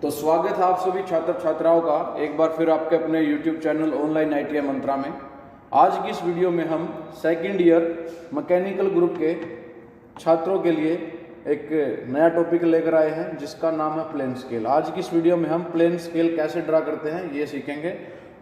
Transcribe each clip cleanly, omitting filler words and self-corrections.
तो स्वागत है आप सभी छात्र छात्राओं का एक बार फिर आपके अपने YouTube चैनल ऑनलाइन ITI मंत्रा में। आज की इस वीडियो में हम सेकंड ईयर मैकेनिकल ग्रुप के छात्रों के लिए एक नया टॉपिक लेकर आए हैं जिसका नाम है प्लेन स्केल। आज की इस वीडियो में हम प्लेन स्केल कैसे ड्रा करते हैं ये सीखेंगे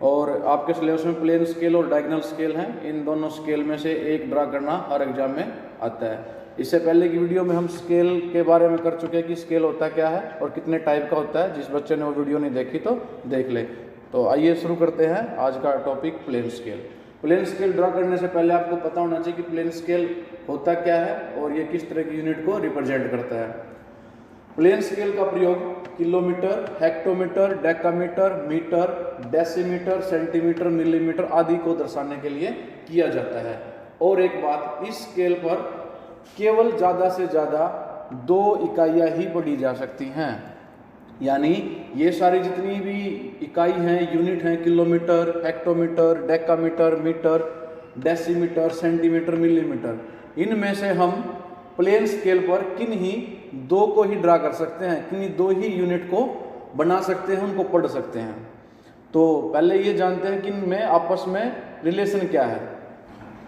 और आपके सिलेबस में प्लेन स्केल और डायगोनल स्केल हैं। इन दोनों स्केल में से एक ड्रा करना हर एग्जाम में आता है। इससे पहले की वीडियो में हम स्केल के बारे में कर चुके हैं कि स्केल होता क्या है और कितने टाइप का होता है। जिस बच्चे ने वो वीडियो नहीं देखी तो देख ले। तो आइए शुरू करते हैं आज का topic plane scale. Plane scale draw करने से पहले आपको पता होना चाहिए कि प्लेन स्केल होता क्या है और ये किस तरह की यूनिट को रिप्रेजेंट करता है। प्लेन स्केल का प्रयोग kilometre, hectometre, decametre, metre, decimetre, centimetre, millimetre आदि को दर्शाने के लिए किया जाता है। और एक बात, इस स्केल पर केवल ज़्यादा से ज़्यादा 2 इकाइयाँ ही पढ़ी जा सकती हैं। यानी ये सारी जितनी भी इकाई हैं, यूनिट हैं, kilometre, hectometre, decametre, metre, decimetre, centimetre, millimetre, इनमें से हम प्लेन स्केल पर किन ही 2 को ही ड्रा कर सकते हैं, किन्हीं 2 ही यूनिट को बना सकते हैं, उनको पढ़ सकते हैं। तो पहले ये जानते हैं कि इनमें आपस में रिलेशन क्या है।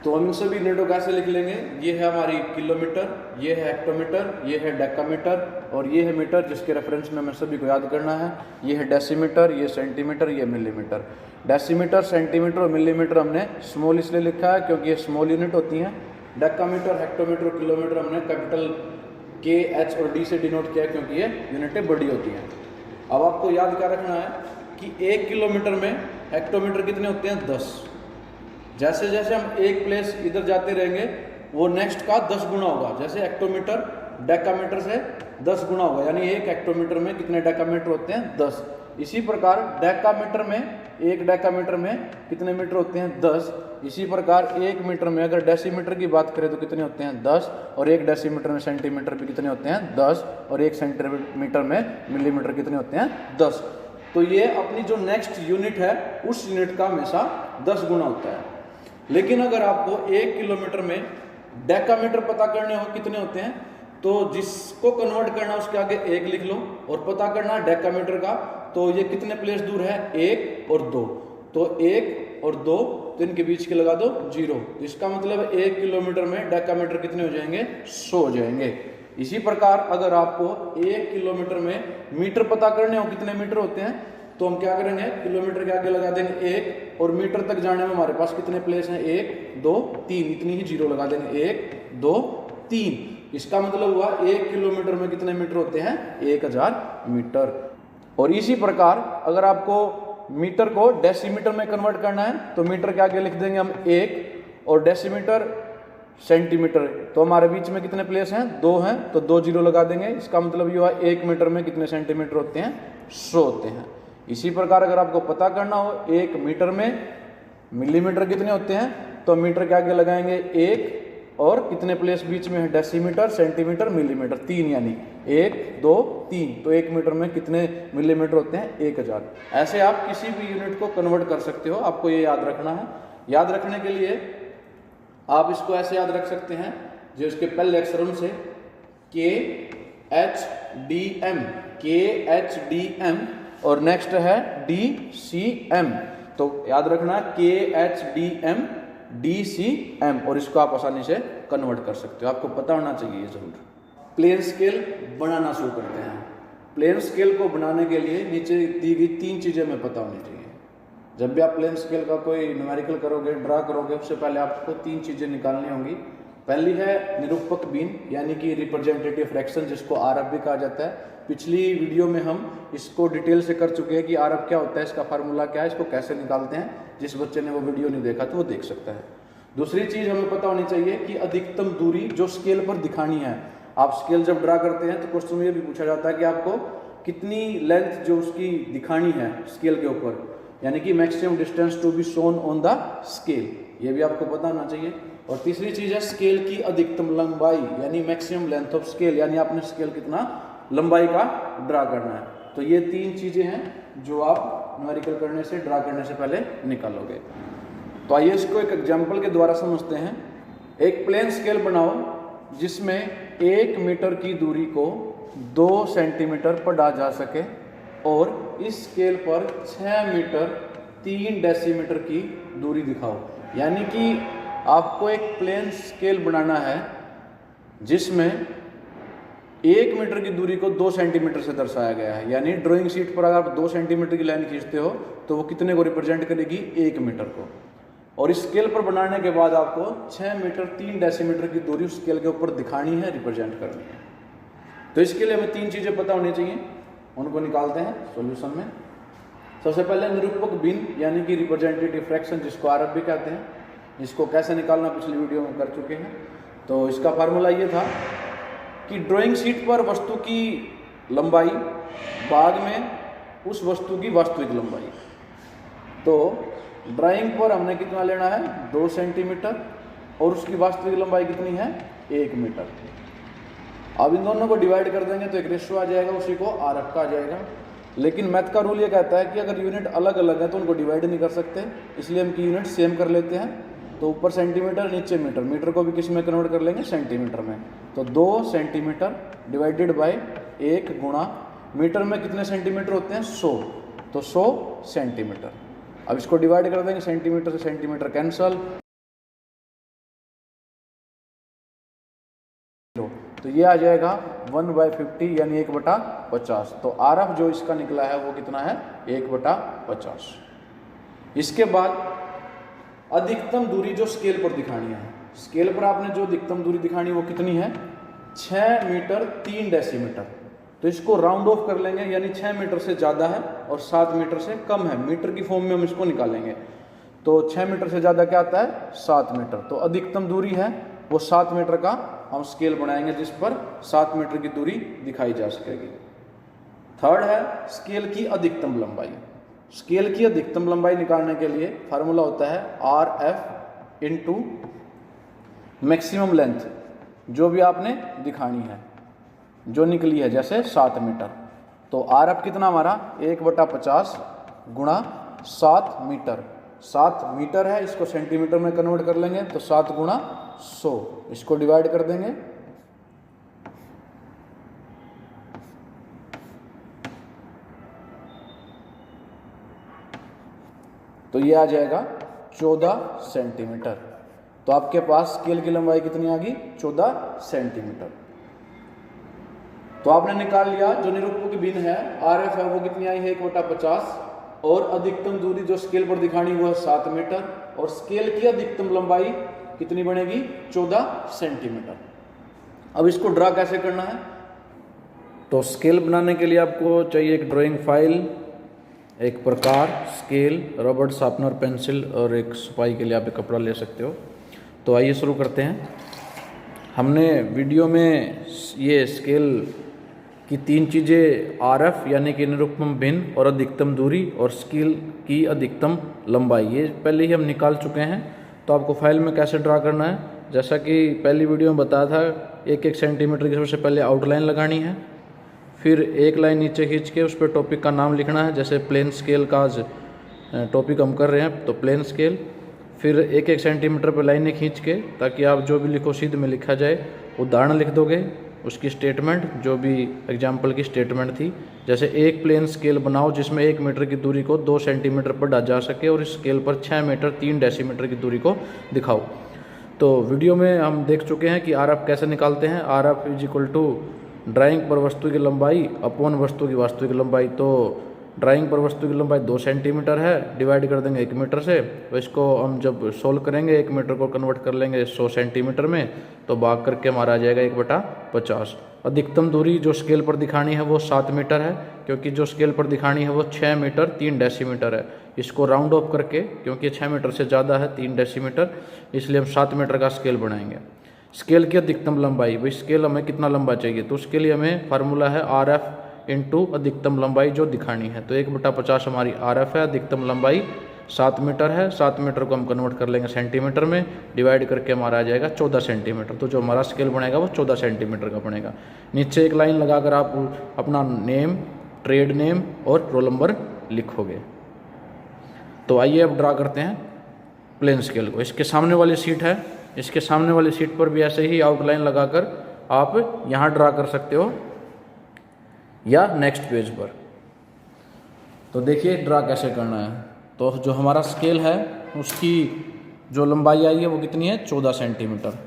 तो हम इन सभी यूनिटों को कैसे लिख लेंगे। ये है हमारी किलोमीटर, ये है हेक्टोमीटर, ये है डेकामीटर और ये है मीटर जिसके रेफरेंस में हमें सभी को याद करना है। ये है डेसीमीटर, ये सेंटीमीटर, ये मिलीमीटर। डेसीमीटर, सेंटीमीटर और मिलीमीटर हमने स्मॉल इसलिए लिखा है क्योंकि ये स्मॉल यूनिट होती हैं। डेकामीटर, हेक्टोमीटर और किलोमीटर हमने कैपिटल K, H और D से डिनोट किया क्योंकि ये यूनिटें बड़ी होती हैं। अब आपको याद क्या रखना है कि 1 किलोमीटर में हेक्टोमीटर कितने होते हैं, 10। जैसे जैसे हम एक प्लेस इधर जाते रहेंगे वो नेक्स्ट का 10 गुना होगा। जैसे हेक्टोमीटर डेकामीटर से 10 गुना होगा, यानी एक हेक्टोमीटर में कितने डेकामीटर होते हैं, 10। इसी प्रकार डेकामीटर में, एक डेकामीटर में कितने मीटर होते हैं, 10। इसी प्रकार 1 मीटर में अगर डेसीमीटर की बात करें तो कितने होते हैं, 10। और 1 डेसीमीटर में सेंटीमीटर भी कितने होते हैं, 10। और 1 सेंटीमीटर में मिलीमीटर कितने होते हैं, 10। तो ये अपनी जो नेक्स्ट यूनिट है उस यूनिट का हमेशा 10 गुना होता है। लेकिन अगर आपको 1 किलोमीटर में डेकामीटर पता करने हो कितने होते हैं, तो जिसको कन्वर्ट करना उसके आगे 1 लिख लो और पता करना डेकामीटर का, तो ये कितने प्लेस दूर है, 1 और 2। तो 1 और 2 तो इनके बीच के लगा दो 0। इसका मतलब 1 किलोमीटर में डेकामीटर कितने हो जाएंगे, 100 हो जाएंगे। इसी प्रकार अगर आपको 1 किलोमीटर में मीटर पता करने हो कितने मीटर होते हैं, तो हम क्या करेंगे, किलोमीटर के आगे लगा देंगे 1 और मीटर तक जाने में हमारे पास कितने प्लेस हैं, 1, 2, 3, इतनी ही 0 लगा देंगे, 1, 2, 3। इसका मतलब हुआ 1 किलोमीटर में कितने मीटर होते हैं, 1000 मीटर। और इसी प्रकार अगर आपको मीटर को डेसीमीटर में कन्वर्ट करना है तो मीटर के आगे लिख देंगे हम 1 और डेसीमीटर सेंटीमीटर, तो हमारे बीच में कितने प्लेस हैं, 2 हैं, तो 2 0 लगा देंगे। इसका मतलब ये हुआ 1 मीटर में कितने सेंटीमीटर होते हैं, 100 होते हैं। इसी प्रकार अगर आपको पता करना हो 1 मीटर में मिलीमीटर कितने होते हैं, तो मीटर के आगे लगाएंगे 1 और कितने प्लेस बीच में है, डेसीमीटर, सेंटीमीटर, मिलीमीटर, 3, यानी 1, 2, 3। तो 1 मीटर में कितने मिलीमीटर होते हैं, 1000। ऐसे आप किसी भी यूनिट को कन्वर्ट कर सकते हो, आपको ये याद रखना है। याद रखने के लिए आप इसको ऐसे याद रख सकते हैं जो इसके पहले अक्षरों से KHDM, KHDM और नेक्स्ट है DCM। तो याद रखना KHDM DCM और इसको आप आसानी से कन्वर्ट कर सकते हो, आपको पता होना चाहिए जरूर। प्लेन स्केल बनाना शुरू करते हैं। प्लेन स्केल को बनाने के लिए नीचे दी गई 3 चीज़ें हमें पता होनी चाहिए। जब भी आप प्लेन स्केल का कोई न्यूमेरिकल करोगे, ड्रा करोगे, उससे पहले आपको 3 चीज़ें निकालनी होंगी। पहली है निरूपक बीन, यानी कि रिप्रेजेंटेटिव फ्रैक्शन, जिसको RF भी कहा जाता है। पिछली वीडियो में हम इसको डिटेल से कर चुके हैं कि RF क्या होता है, इसका फार्मूला क्या है, इसको कैसे निकालते हैं। जिस बच्चे ने वो वीडियो नहीं देखा तो वो देख सकता है। दूसरी चीज़ हमें पता होनी चाहिए कि अधिकतम दूरी जो स्केल पर दिखानी है। आप स्केल जब ड्रा करते हैं तो क्वेश्चन में ये भी पूछा जाता है कि आपको कितनी लेंथ जो उसकी दिखानी है स्केल के ऊपर, यानी कि maximum distance to be shown on the scale, ये भी आपको पता होना चाहिए। और तीसरी चीज़ है स्केल की अधिकतम लंबाई, यानी मैक्सिमम लेंथ ऑफ स्केल, यानी आपने स्केल कितना लंबाई का ड्रा करना है। तो ये 3 चीज़ें हैं जो आप न्यूमेरिकल करने से, ड्रा करने से पहले निकालोगे। तो आइए इसको एक एग्जाम्पल के द्वारा समझते हैं। एक प्लेन स्केल बनाओ जिसमें 1 मीटर की दूरी को 2 सेंटीमीटर पढ़ा जा सके और इस स्केल पर 6 मीटर 3 डेसीमीटर की दूरी दिखाओ। यानी कि आपको एक प्लेन स्केल बनाना है जिसमें 1 मीटर की दूरी को 2 सेंटीमीटर से दर्शाया गया है। यानी ड्राइंग शीट पर अगर आप 2 सेंटीमीटर की लाइन खींचते हो तो वो कितने को रिप्रेजेंट करेगी? 1 मीटर को। और इस स्केल पर बनाने के बाद आपको 6 मीटर 3 डेसीमीटर की दूरी उस स्केल के ऊपर दिखानी है, रिप्रेजेंट करनी है। तो इसके लिए हमें 3 चीज़ें पता होनी चाहिए, उनको निकालते हैं सॉल्यूशन में। सबसे पहले निरूपक भिन्न यानी कि रिप्रेजेंटेटिव फ्रैक्शन, जिसको आरएफ भी कहते हैं, इसको कैसे निकालना पिछली वीडियो में कर चुके हैं। तो इसका फार्मूला ये था कि ड्राइंग शीट पर वस्तु की लंबाई भाग में उस वस्तु की वास्तविक लंबाई। तो ड्राइंग पर हमने कितना लेना है? 2 सेंटीमीटर और उसकी वास्तविक लंबाई कितनी है? 1 मीटर। अब इन दोनों को डिवाइड कर देंगे तो एक रेशियो आ जाएगा, उसी को आरएफ का आ जाएगा। लेकिन मैथ का रूल ये कहता है कि अगर यूनिट अलग अलग है तो उनको डिवाइड नहीं कर सकते, इसलिए हम की यूनिट सेम कर लेते हैं। तो ऊपर सेंटीमीटर नीचे मीटर, मीटर को भी किस में कन्वर्ट कर लेंगे? सेंटीमीटर में। तो 2 सेंटीमीटर डिवाइडेड बाय 1 गुणा मीटर में कितने सेंटीमीटर होते हैं? 100। तो 100 सेंटीमीटर। अब इसको डिवाइड कर देंगे, सेंटीमीटर से सेंटीमीटर कैंसल, तो ये आ जाएगा 1/50 यानी 1/50। तो आरएफ जो इसका निकला है वो कितना है? 1/50। इसके बाद अधिकतम दूरी जो स्केल पर दिखानी है, स्केल पर आपने जो अधिकतम दूरी दिखानी है वो कितनी है? 6 मीटर 3 डेसीमीटर। तो इसको राउंड ऑफ कर लेंगे, यानी 6 मीटर से ज़्यादा है और 7 मीटर से कम है। मीटर की फॉर्म में हम इसको निकालेंगे तो 6 मीटर से ज़्यादा क्या आता है? 7 मीटर। तो अधिकतम दूरी है वो 7 मीटर का हम स्केल बनाएंगे जिस पर 7 मीटर की दूरी दिखाई जा सकेगी। थर्ड है स्केल की अधिकतम लंबाई। स्केल की अधिकतम लंबाई निकालने के लिए फार्मूला होता है RF इंटू मैक्सिमम लेंथ, जो भी आपने दिखानी है, जो निकली है, जैसे 7 मीटर। तो RF कितना हमारा? 1/50 गुणा 7 मीटर। 7 मीटर है, इसको सेंटीमीटर में कन्वर्ट कर लेंगे तो 7 गुणा 100, इसको डिवाइड कर देंगे। तो ये आ जाएगा 14 सेंटीमीटर। तो आपके पास स्केल की लंबाई कितनी आ गई? 14 सेंटीमीटर। तो आपने निकाल लिया जो निरूपक भिन्न है आरएफ है वो कितनी आई है? 1/50। और अधिकतम दूरी जो स्केल पर दिखानी वो है 7 मीटर और स्केल की अधिकतम लंबाई कितनी बनेगी? 14 सेंटीमीटर। अब इसको ड्रा कैसे करना है? तो स्केल बनाने के लिए आपको चाहिए एक ड्राइंग फाइल, एक प्रकार, स्केल, रबड़, शार्पनर, पेंसिल और एक सफाई के लिए आप एक कपड़ा ले सकते हो। तो आइए शुरू करते हैं। हमने वीडियो में ये स्केल की 3 चीज़ें आरएफ यानी कि निरूपम भिन्न और अधिकतम दूरी और स्केल की अधिकतम लंबाई, ये पहले ही हम निकाल चुके हैं। तो आपको फाइल में कैसे ड्रा करना है, जैसा कि पहली वीडियो में बताया था, 1-1 सेंटीमीटर की सबसे पहले आउटलाइन लगानी है, फिर एक लाइन नीचे खींच के उस पर टॉपिक का नाम लिखना है। जैसे प्लेन स्केल का आज टॉपिक हम कर रहे हैं तो प्लेन स्केल, फिर 1-1 सेंटीमीटर पर लाइनें खींच के, ताकि आप जो भी लिखो सीध में लिखा जाए। उदाहरण लिख दोगे, उसकी स्टेटमेंट जो भी एग्जाम्पल की स्टेटमेंट थी, जैसे एक प्लेन स्केल बनाओ जिसमें 1 मीटर की दूरी को 2 सेंटीमीटर पर डाला जा सके और इस स्केल पर 6 मीटर 3 डेसीमीटर की दूरी को दिखाओ। तो वीडियो में हम देख चुके हैं कि आरएफ कैसे निकालते हैं। RF is equal to drawing पर वस्तु की लंबाई अपॉन वस्तु की वास्तविक लंबाई। तो ड्राइंग पर वस्तु की लंबाई 2 सेंटीमीटर है, डिवाइड कर देंगे 1 मीटर से। तो इसको हम जब सोल्व करेंगे 1 मीटर को कन्वर्ट कर लेंगे 100 सेंटीमीटर में, तो भाग करके हमारा आ जाएगा 1/50। अधिकतम दूरी जो स्केल पर दिखानी है वो 7 मीटर है, क्योंकि जो स्केल पर दिखानी है वो 6 मीटर 3 डेसीमीटर है। इसको राउंड ऑफ करके, क्योंकि 6 मीटर से ज़्यादा है 3 डेसीमीटर, इसलिए हम 7 मीटर का स्केल बनाएंगे। स्केल की अधिकतम लंबाई, भाई स्केल हमें कितना लंबा चाहिए, तो उसके लिए हमें फार्मूला है RF इंटू अधिकतम लंबाई जो दिखानी है। तो 1/50 हमारी RF है, अधिकतम लंबाई 7 मीटर है। 7 मीटर को हम कन्वर्ट कर लेंगे सेंटीमीटर में, डिवाइड करके हमारा आ जाएगा 14 सेंटीमीटर। तो जो हमारा स्केल बनेगा वो 14 सेंटीमीटर का बनेगा। नीचे एक लाइन लगाकर आप अपना नेम, ट्रेड नेम और रोल नंबर लिखोगे। तो आइए अब ड्रा करते हैं प्लेन स्केल को। इसके सामने वाली सीट है, इसके सामने वाली सीट पर भी ऐसे ही आउटलाइन लगाकर आप यहाँ ड्रा कर सकते हो या नेक्स्ट पेज पर। तो देखिए ड्रा कैसे करना है। तो जो हमारा स्केल है उसकी जो लंबाई आई है वो कितनी है, 14 सेंटीमीटर।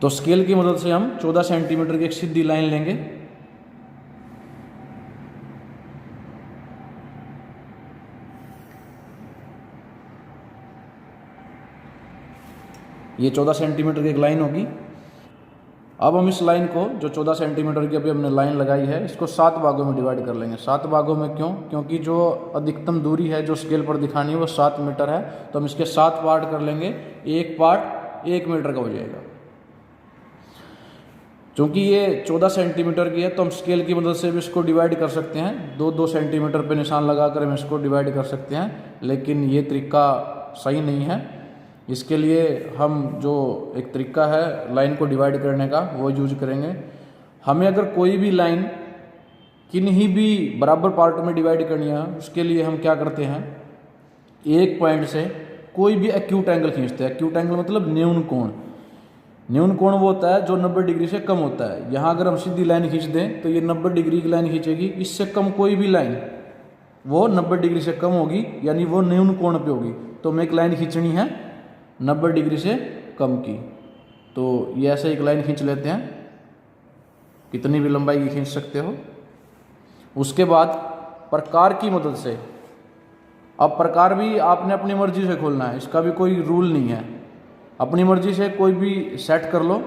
तो स्केल की मदद से हम 14 सेंटीमीटर की एक सीधी लाइन लेंगे। ये 14 सेंटीमीटर की एक लाइन होगी। अब हम इस लाइन को, जो 14 सेंटीमीटर की अभी हमने लाइन लगाई है, इसको 7 भागों में डिवाइड कर लेंगे। 7 भागों में क्यों? क्योंकि जो अधिकतम दूरी है जो स्केल पर दिखानी है वो 7 मीटर है। तो हम इसके 7 पार्ट कर लेंगे, एक पार्ट 1 मीटर का हो जाएगा। क्योंकि ये 14 सेंटीमीटर की है तो हम स्केल की मदद से भी इसको डिवाइड कर सकते हैं। 2-2 सेंटीमीटर पे निशान लगाकर हम इसको डिवाइड कर सकते हैं, लेकिन ये तरीका सही नहीं है। इसके लिए हम जो एक तरीका है लाइन को डिवाइड करने का वो यूज करेंगे। हमें अगर कोई भी लाइन किन्हीं भी बराबर पार्ट में डिवाइड करनी है, उसके लिए हम क्या करते हैं, एक पॉइंट से कोई भी एक्यूट एंगल खींचते हैं। एक्यूट एंगल मतलब न्यून कोण। न्यून कोण वो होता है जो 90 डिग्री से कम होता है। यहाँ अगर हम सीधी लाइन खींच दें तो ये 90 डिग्री की लाइन खींचेगी। इससे कम कोई भी लाइन वो 90 डिग्री से कम होगी, यानी वो न्यून कोण पे होगी। तो हमें एक लाइन खींचनी है 90 डिग्री से कम की। तो ये ऐसे एक लाइन खींच लेते हैं, कितनी भी लंबाई की खींच सकते हो। उसके बाद प्रकार की मदद से, अब प्रकार भी आपने अपनी मर्जी से खोलना है, इसका भी कोई रूल नहीं है। अपनी मर्जी से कोई भी सेट कर लो।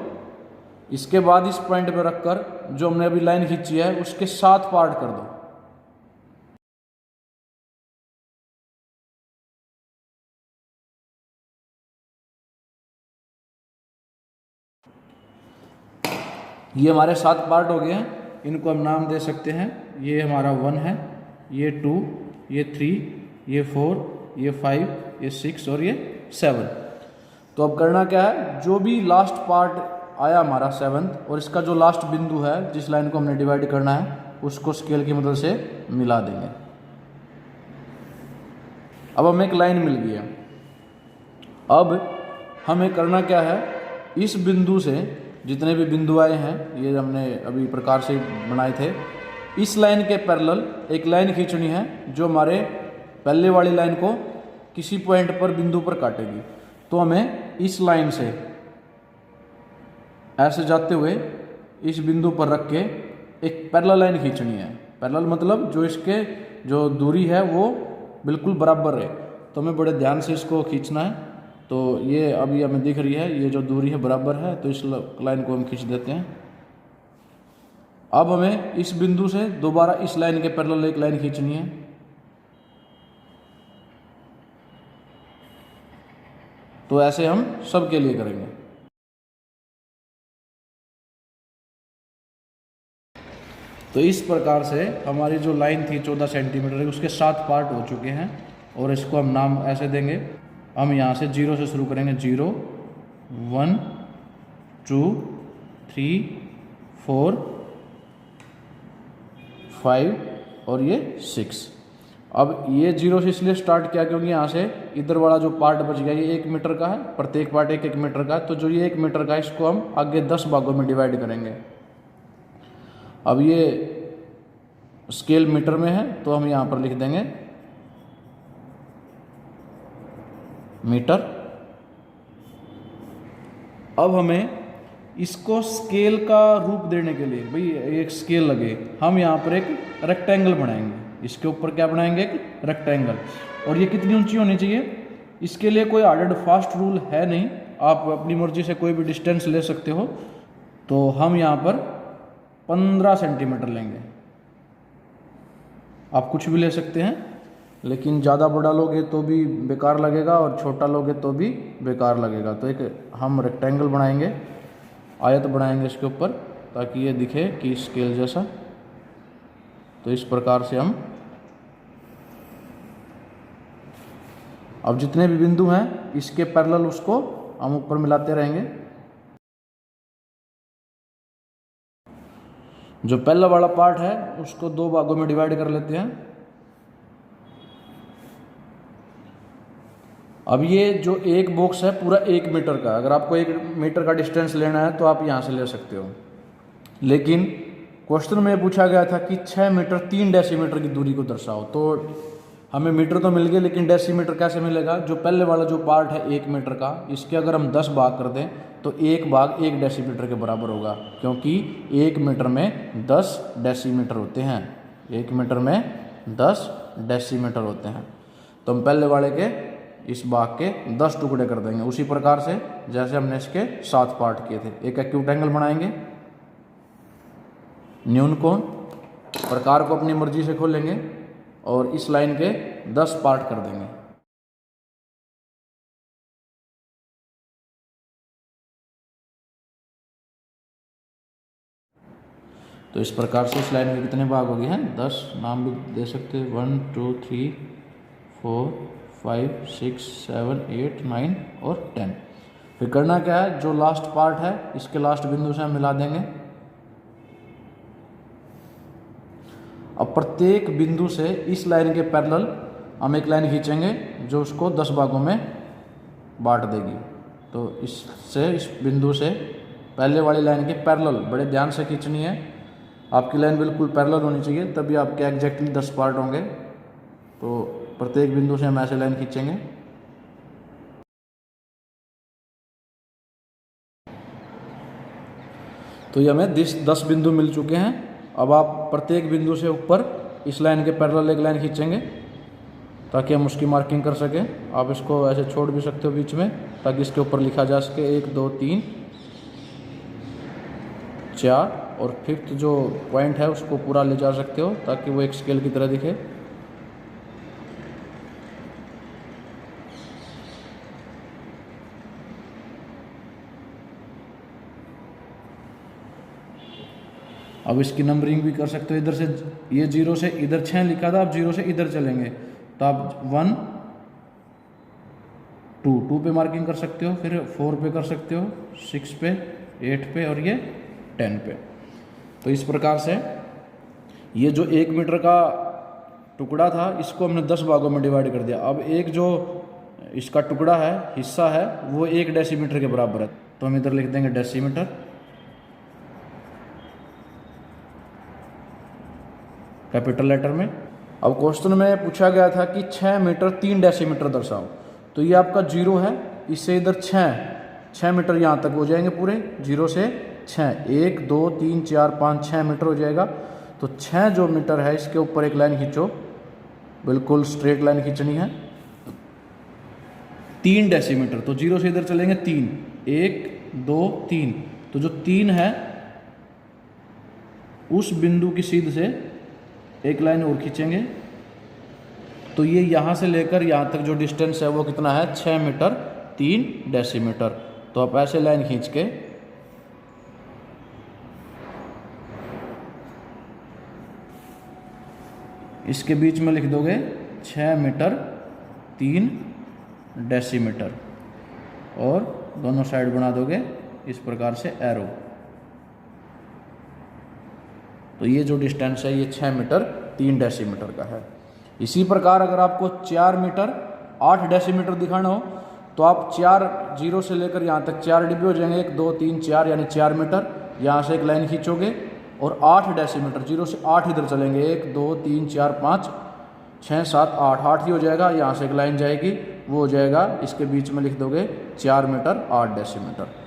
इसके बाद इस पॉइंट पे रखकर जो हमने अभी लाइन खींची है उसके 7 पार्ट कर दो। ये हमारे 7 पार्ट हो गए हैं। इनको हम नाम दे सकते हैं। ये हमारा 1 है, ये 2, ये 3, ये 4, ये 5, ये 6 और ये 7। तो अब करना क्या है, जो भी लास्ट पार्ट आया हमारा 7th और इसका जो लास्ट बिंदु है जिस लाइन को हमने डिवाइड करना है उसको स्केल की मदद से मिला देंगे। अब हमें एक लाइन मिल गई है। अब हमें करना क्या है, इस बिंदु से जितने भी बिंदु आए हैं, ये हमने अभी प्रकार से बनाए थे, इस लाइन के पैरेलल एक लाइन खींचनी है जो हमारे पहले वाली लाइन को किसी पॉइंट पर, बिंदु पर काटेगी। तो हमें इस लाइन से ऐसे जाते हुए इस बिंदु पर रख के एक पैरेलल लाइन खींचनी है। पैरेलल मतलब जो इसके जो दूरी है वो बिल्कुल बराबर है। तो हमें बड़े ध्यान से इसको खींचना है। तो ये अभी हमें दिख रही है, ये जो दूरी है बराबर है, तो इस लाइन को हम खींच देते हैं। अब हमें इस बिंदु से दोबारा इस लाइन के पैरेलल एक लाइन खींचनी है। तो ऐसे हम सब के लिए करेंगे। तो इस प्रकार से हमारी जो लाइन थी 14 सेंटीमीटर, उसके 7 पार्ट हो चुके हैं और इसको हम नाम ऐसे देंगे। हम यहाँ से 0 से शुरू करेंगे। 0, 1, 2, 3, 4, 5 और ये 6। अब ये 0 से इसलिए स्टार्ट किया क्योंकि यहाँ से इधर वाला जो पार्ट बच गया ये 1 मीटर का है, प्रत्येक पार्ट 1-1 मीटर का है। तो जो ये 1 मीटर का है इसको हम आगे 10 भागों में डिवाइड करेंगे। अब ये स्केल मीटर में है तो हम यहाँ पर लिख देंगे मीटर। अब हमें इसको स्केल का रूप देने के लिए, भाई एक स्केल लगे, हम यहाँ पर एक रेक्टेंगल बनाएंगे। इसके ऊपर क्या बनाएंगे, एक रेक्टेंगल। और ये कितनी ऊंची होनी चाहिए, इसके लिए कोई हार्ड एंड फास्ट रूल है नहीं, आप अपनी मर्जी से कोई भी डिस्टेंस ले सकते हो। तो हम यहाँ पर 15 सेंटीमीटर लेंगे। आप कुछ भी ले सकते हैं, लेकिन ज़्यादा बड़ा लोगे तो भी बेकार लगेगा और छोटा लोगे तो भी बेकार लगेगा। तो एक हम रेक्टेंगल बनाएंगे, आयत बनाएंगे इसके ऊपर, ताकि ये दिखे कि स्केल जैसा। तो इस प्रकार से हम अब जितने भी बिंदु हैं इसके पैरेलल उसको हम ऊपर मिलाते रहेंगे। जो पहला वाला पार्ट है उसको 2 भागों में डिवाइड कर लेते हैं। अब ये जो एक बॉक्स है पूरा 1 मीटर का, अगर आपको 1 मीटर का डिस्टेंस लेना है तो आप यहाँ से ले सकते हो। लेकिन क्वेश्चन में पूछा गया था कि 6 मीटर 3 डेसीमीटर की दूरी को दर्शाओ। तो हमें मीटर तो मिल गए, लेकिन डेसीमीटर कैसे मिलेगा? जो पहले वाला जो पार्ट है 1 मीटर का, इसके अगर हम 10 भाग कर दें तो 1 भाग 1 डेसीमीटर के बराबर होगा, क्योंकि 1 मीटर में 10 डेसीमीटर होते हैं। 1 मीटर में 10 डेसीमीटर होते हैं। तो हम पहले वाले के इस भाग के 10 टुकड़े कर देंगे, उसी प्रकार से जैसे हमने इसके 7 पार्ट किए थे। एक एक्यूट एंगल बनाएंगे, न्यून कोण, प्रकार को अपनी मर्जी से खोलेंगे और इस लाइन के 10 पार्ट कर देंगे। तो इस प्रकार से इस लाइन के कितने भाग हो गए हैं? 10। नाम भी दे सकते हैं, 1 2 3 4 5 6 7 8 9 और 10। फिर करना क्या है, जो लास्ट पार्ट है इसके लास्ट बिंदु से हम मिला देंगे। अब प्रत्येक बिंदु से इस लाइन के पैरेलल हम एक लाइन खींचेंगे जो उसको 10 भागों में बांट देगी। तो इससे इस बिंदु से पहले वाली लाइन के पैरेलल बड़े ध्यान से खींचनी है। आपकी लाइन बिल्कुल पैरेलल होनी चाहिए, तभी आपके एग्जैक्टली 10 पार्ट होंगे। तो प्रत्येक बिंदु से हम ऐसे लाइन खींचेंगे। तो ये हमें 10 बिंदु मिल चुके हैं। अब आप प्रत्येक बिंदु से ऊपर इस लाइन के पैरेलल एक लाइन खींचेंगे ताकि हम उसकी मार्किंग कर सकें। आप इसको ऐसे छोड़ भी सकते हो बीच में, ताकि इसके ऊपर लिखा जा सके 1 2 3 4, और 5th जो पॉइंट है उसको पूरा ले जा सकते हो ताकि वो एक स्केल की तरह दिखे। अब इसकी नंबरिंग भी कर सकते हो। इधर से ये 0 से इधर 6 लिखा था, अब 0 से इधर चलेंगे तो आप 1 2 पे मार्किंग कर सकते हो, फिर 4 पे कर सकते हो, 6 पे, 8 पे और ये 10 पे। तो इस प्रकार से ये जो 1 मीटर का टुकड़ा था इसको हमने 10 भागों में डिवाइड कर दिया। अब एक जो इसका टुकड़ा है, हिस्सा है, वो 1 डेसीमीटर के बराबर है। तो हम इधर लिख देंगे डेसीमीटर, कैपिटल लेटर में। अब क्वेश्चन में पूछा गया था कि 6 मीटर 3 डेसीमीटर दर्शाओ। तो ये आपका 0 है, इससे इधर 6 मीटर यहाँ तक हो जाएंगे पूरे, 0 से 6, 1 2 3 4 5 6 मीटर हो जाएगा। तो 6 जो मीटर है इसके ऊपर एक लाइन खींचो, बिल्कुल स्ट्रेट लाइन खींचनी है। 3 डेसीमीटर, तो 0 से इधर चलेंगे 3, 1 2 3। तो जो 3 है उस बिंदु की सीध से एक लाइन और खींचेंगे। तो ये यहाँ से लेकर यहाँ तक जो डिस्टेंस है वो कितना है? 6 मीटर 3 डेसीमीटर। तो आप ऐसे लाइन खींच के इसके बीच में लिख दोगे 6 मीटर 3 डेसीमीटर और दोनों साइड बना दोगे इस प्रकार से एरो। तो ये जो डिस्टेंस है ये 6 मीटर 3 डेसीमीटर का है। इसी प्रकार अगर आपको 4 मीटर 8 डेसीमीटर दिखाना हो तो आप 4 0 से लेकर यहाँ तक 4 डिब्बे हो जाएंगे, 1 2 3 4 यानी 4 मीटर। यहाँ से एक लाइन खींचोगे और 8 डेसीमीटर, 0 से 8 इधर चलेंगे, 1 2 3 4 5 6 7 8 ही हो जाएगा। यहाँ से एक लाइन जाएगी, वो हो जाएगा, इसके बीच में लिख दोगे 4 मीटर 8 डेसीमीटर।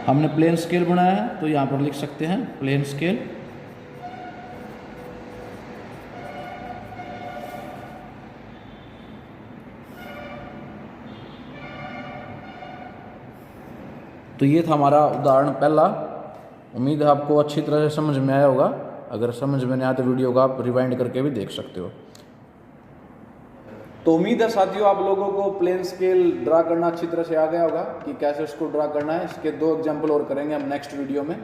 हमने प्लेन स्केल बनाया है तो यहाँ पर लिख सकते हैं प्लेन स्केल। तो ये था हमारा उदाहरण पहला। उम्मीद है आपको अच्छी तरह से समझ में आया होगा। अगर समझ में नहीं आया तो वीडियो को आप रिवाइंड करके भी देख सकते हो। तो उम्मीद है साथियों आप लोगों को प्लेन स्केल ड्रा करना अच्छी तरह से आ गया होगा कि कैसे उसको ड्रा करना है। इसके 2 एग्जाम्पल और करेंगे हम नेक्स्ट वीडियो में।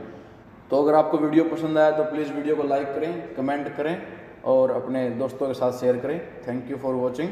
तो अगर आपको वीडियो पसंद आया तो प्लीज़ वीडियो को लाइक करें, कमेंट करें और अपने दोस्तों के साथ शेयर करें। Thank you for watching.